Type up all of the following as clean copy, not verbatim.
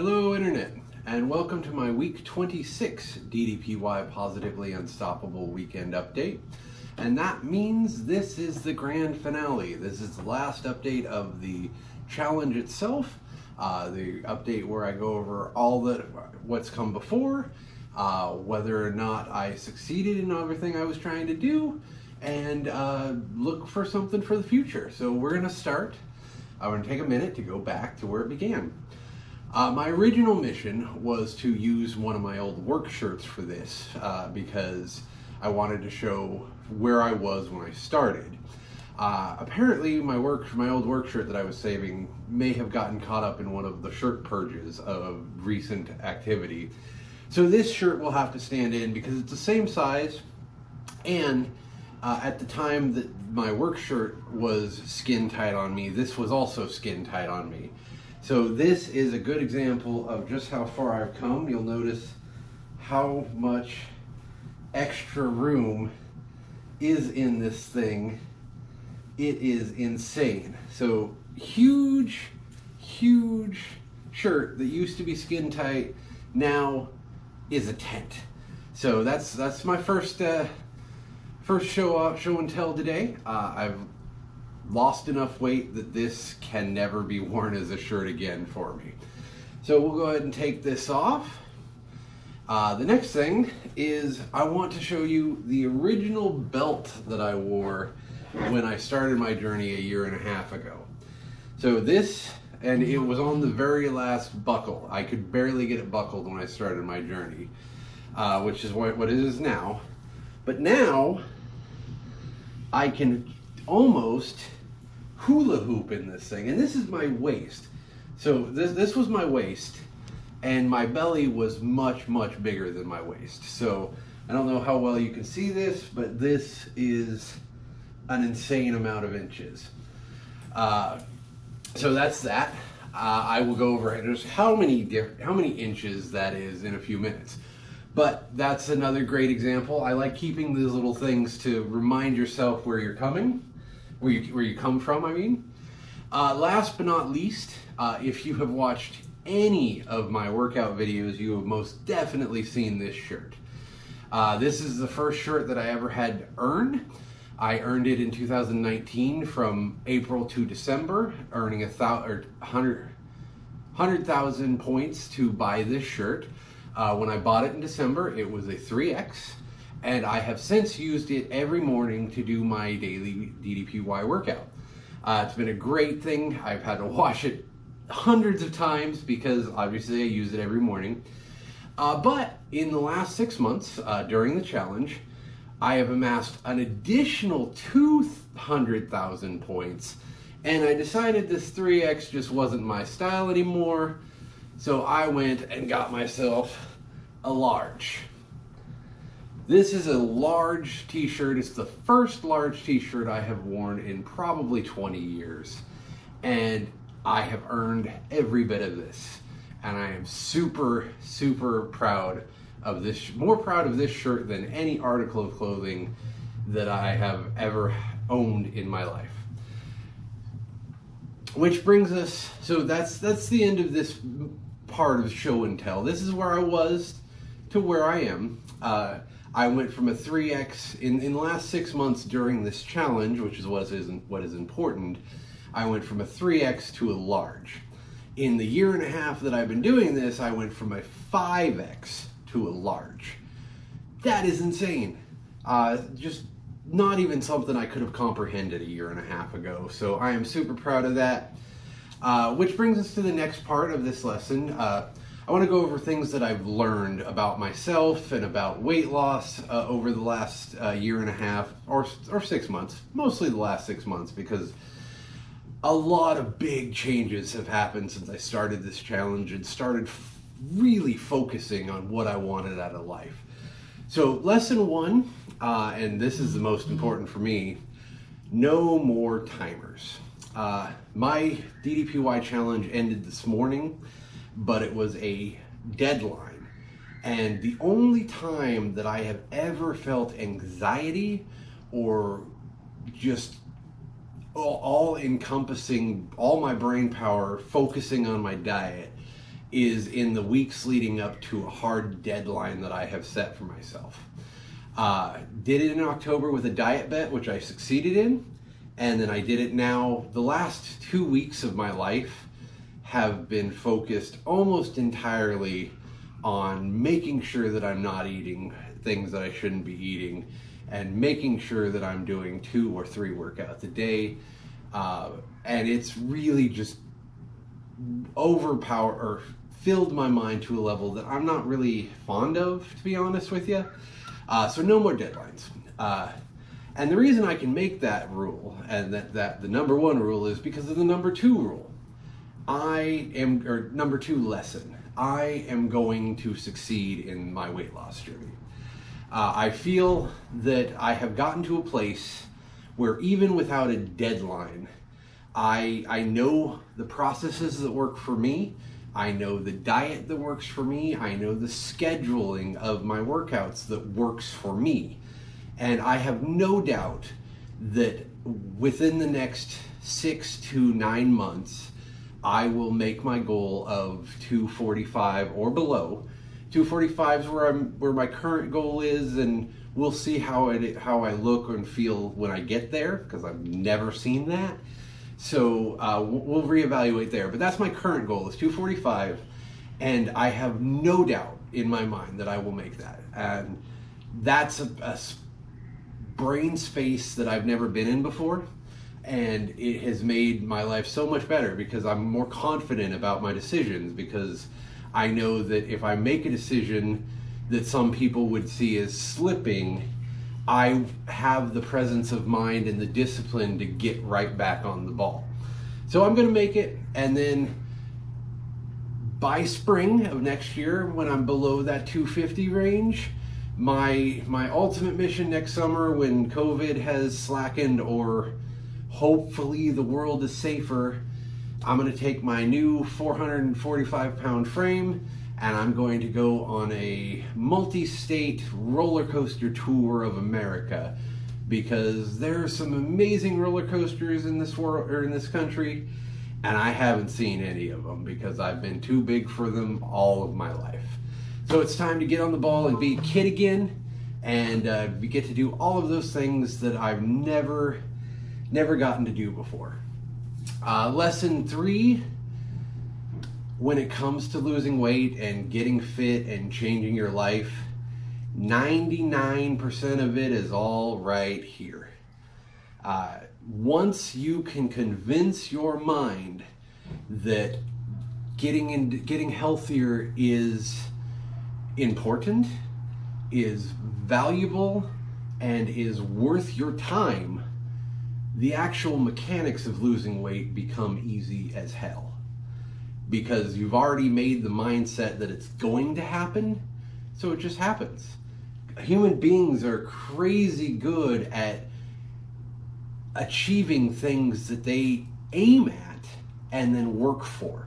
Hello Internet, and welcome to my week 26 DDPY Positively Unstoppable weekend update. And that means this is the grand finale. This is the last update of the challenge itself, the update where I go over what's come before, whether or not I succeeded in everything I was trying to do, and look for something for the future. So we're going to start. I'm going to take a minute to go back to where it began. My original mission was to use one of my old work shirts for this because I wanted to show where I was when I started. Apparently my old work shirt that I was saving may have gotten caught up in one of the shirt purges of recent activity. So this shirt will have to stand in because it's the same size, and at the time that my work shirt was skin tight on me, this was also skin tight on me. So this is a good example of just how far I've come. You'll notice how much extra room is in this thing. It is insane. So huge shirt that used to be skin tight now is a tent. So that's my first show and tell today. I've lost enough weight that this can never be worn as a shirt again for me. So we'll go ahead and take this off. The next thing is I want to show you the original belt that I wore when I started my journey a year and a half ago. So this, and it was on the very last buckle. I could barely get it buckled when I started my journey, which is what it is now. But now I can almost hula hoop in this thing, and this is my waist. So this was my waist, and my belly was much bigger than my waist. So I don't know how well you can see this, but this is an insane amount of inches. So that's that. I will go over just how many inches that is in a few minutes. But that's another great example. I like keeping these little things to remind yourself where you're coming. Where you come from, I mean. Last but not least, if you have watched any of my workout videos, you have most definitely seen this shirt. This is the first shirt that I ever had earned. I earned it in 2019 from April to December, earning 100,000 points to buy this shirt. When I bought it in December, it was a 3X. And I have since used it every morning to do my daily DDPY workout. It's been a great thing. I've had to wash it hundreds of times because obviously I use it every morning. But in the last 6 months during the challenge, I have amassed an additional 200,000 points. And I decided this 3X just wasn't my style anymore. So I went and got myself a large. This is a large t-shirt. It's the first large t-shirt I have worn in probably 20 years. And I have earned every bit of this. And I am super proud of this, more proud of this shirt than any article of clothing that I have ever owned in my life. Which brings us, so that's the end of this part of show and tell. This is where I was to where I am. I went from a 3X in the last 6 months during this challenge, which is what is important. I went from a 3X to a large. In the year and a half that I've been doing this, I went from a 5X to a large. That is insane. Just not even something I could have comprehended a year and a half ago. So I am super proud of that. Which brings us to the next part of this lesson. I want to go over things that I've learned about myself and about weight loss over the last year and a half or 6 months, mostly the last 6 months, because a lot of big changes have happened since I started this challenge and started really focusing on what I wanted out of life. So lesson 1, and this is the most important for me, no more timers. My DDPY challenge ended this morning, but it was a deadline. And the only time that I have ever felt anxiety or just all encompassing all my brain power focusing on my diet is in the weeks leading up to a hard deadline that I have set for myself. Did it in October with a diet bet, which I succeeded in. And then I did it now. The last 2 weeks of my life have been focused almost entirely on making sure that I'm not eating things that I shouldn't be eating, and making sure that I'm doing 2 or 3 workouts a day. And it's really just filled my mind to a level that I'm not really fond of, to be honest with you. So no more deadlines. And the reason I can make that rule, and that the number 1 rule, is because of the number 2 rule. Number 2 lesson. I am going to succeed in my weight loss journey. I feel that I have gotten to a place where even without a deadline, I know the processes that work for me. I know the diet that works for me. I know the scheduling of my workouts that works for me. And I have no doubt that within the next 6 to 9 months, I will make my goal of 245 or below. 245 is where my current goal is, and we'll see how I look and feel when I get there, because I've never seen that. So we'll reevaluate there. But that's my current goal, is 245, and I have no doubt in my mind that I will make that. And that's a brain space that I've never been in before, and it has made my life so much better because I'm more confident about my decisions, because I know that if I make a decision that some people would see as slipping, I have the presence of mind and the discipline to get right back on the ball. So I'm going to make it, and then by spring of next year, when I'm below that 250 range, my ultimate mission next summer, when COVID has slackened or hopefully the world is safer, I'm going to take my new 445-pound frame, and I'm going to go on a multi-state roller coaster tour of America, because there are some amazing roller coasters in this world, or in this country, and I haven't seen any of them because I've been too big for them all of my life. So it's time to get on the ball and be a kid again, and we get to do all of those things that I've never gotten to do before. Lesson 3, when it comes to losing weight and getting fit and changing your life, 99% of it is all right here. Once you can convince your mind that getting healthier is important, is valuable, and is worth your time, the actual mechanics of losing weight become easy as hell, because you've already made the mindset that it's going to happen, so it just happens. Human beings are crazy good at achieving things that they aim at and then work for.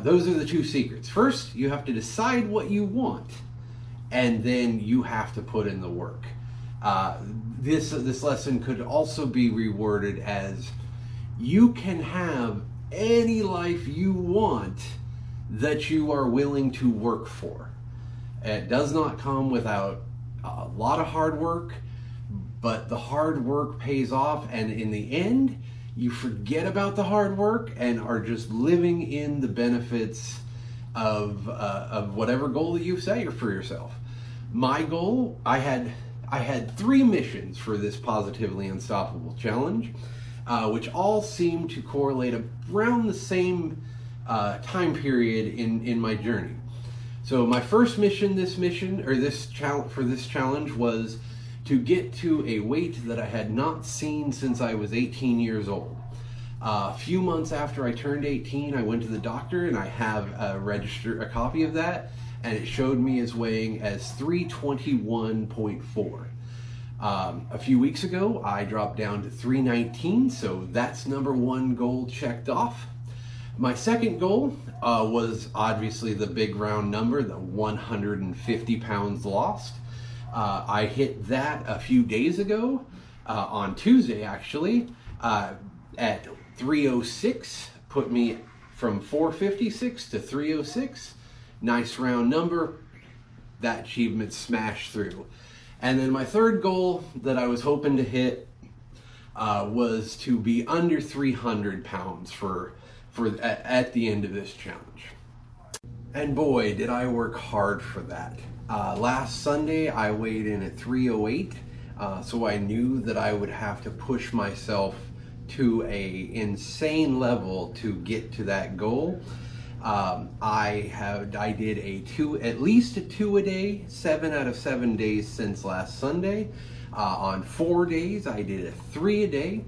Those are the 2 secrets. First, you have to decide what you want, and then you have to put in the work. This lesson could also be reworded as, you can have any life you want that you are willing to work for. It does not come without a lot of hard work, but the hard work pays off, and in the end, you forget about the hard work and are just living in the benefits of whatever goal that you've set for yourself. My goal, I had 3 missions for this Positively Unstoppable challenge, which all seem to correlate around the same time period in my journey. So my first mission, for this challenge, was to get to a weight that I had not seen since I was 18 years old. A few months after I turned 18, I went to the doctor, and I have a copy of that, and it showed me as weighing as 321.4. A few weeks ago, I dropped down to 319, so that's number 1 goal checked off. My second goal was obviously the big round number, the 150 pounds lost. I hit that a few days ago, on Tuesday actually, at 306, put me from 456 to 306. Nice round number. That achievement smashed through. And then my third goal that I was hoping to hit was to be under 300 pounds at the end of this challenge. And boy, did I work hard for that. Last Sunday, I weighed in at 308, so I knew that I would have to push myself to a insane level to get to that goal. I did at least a 2 a day, 7 out of 7 days since last Sunday. On 4 days, I did a 3 a day,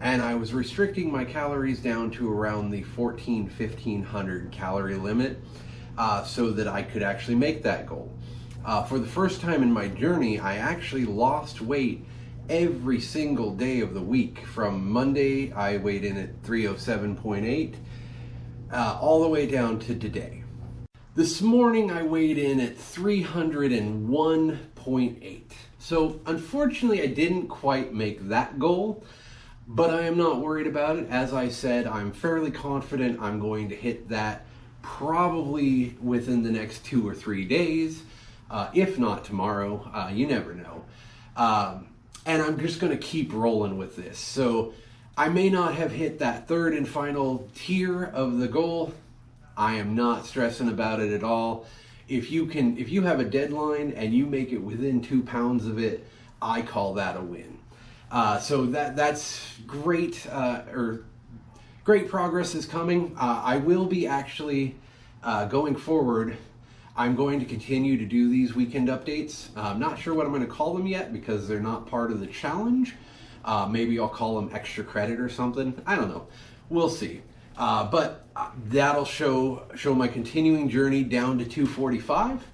and I was restricting my calories down to around the 1500 calorie limit so that I could actually make that goal. For the first time in my journey, I actually lost weight every single day of the week. From Monday, I weighed in at 307.8. All the way down to today. This morning I weighed in at 301.8. So unfortunately I didn't quite make that goal, but I am not worried about it. As I said, I'm fairly confident I'm going to hit that probably within the next 2 or 3 days, if not tomorrow. You never know. And I'm just going to keep rolling with this. So I may not have hit that third and final tier of the goal. I am not stressing about it at all. If you have a deadline and you make it within 2 pounds of it, I call that a win. So that's great. Great progress is coming. I will be actually going forward. I'm going to continue to do these weekend updates. I'm not sure what I'm going to call them yet because they're not part of the challenge. Maybe I'll call them extra credit or something. I don't know. We'll see. But that'll show my continuing journey down to 245.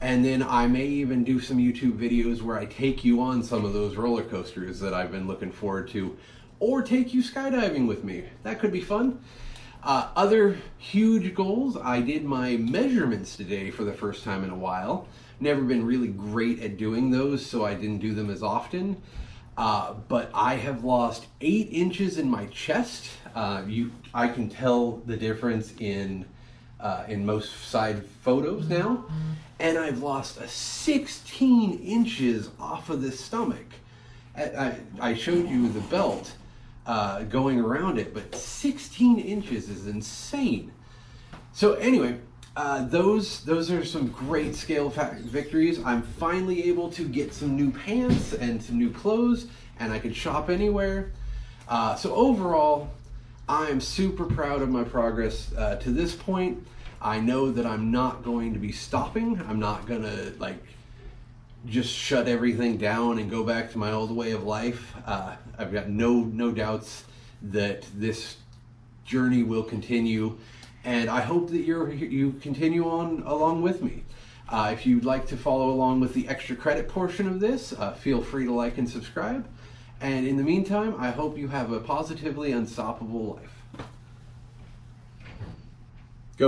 And then I may even do some YouTube videos where I take you on some of those roller coasters that I've been looking forward to, or take you skydiving with me. That could be fun. Other huge goals, I did my measurements today for the first time in a while. Never been really great at doing those, so I didn't do them as often. But I have lost 8 inches in my chest. I can tell the difference in most side photos now. And I've lost 16 inches off of the stomach. I showed you the belt going around it, but 16 inches is insane. So anyway, those are some great scale victories. I'm finally able to get some new pants and some new clothes, and I can shop anywhere. So overall, I'm super proud of my progress to this point. I know that I'm not going to be stopping. I'm not gonna just shut everything down and go back to my old way of life. I've got no doubts that this journey will continue, and I hope that you continue on along with me. If you'd like to follow along with the extra credit portion of this, feel free to like and subscribe. And in the meantime, I hope you have a positively unstoppable life.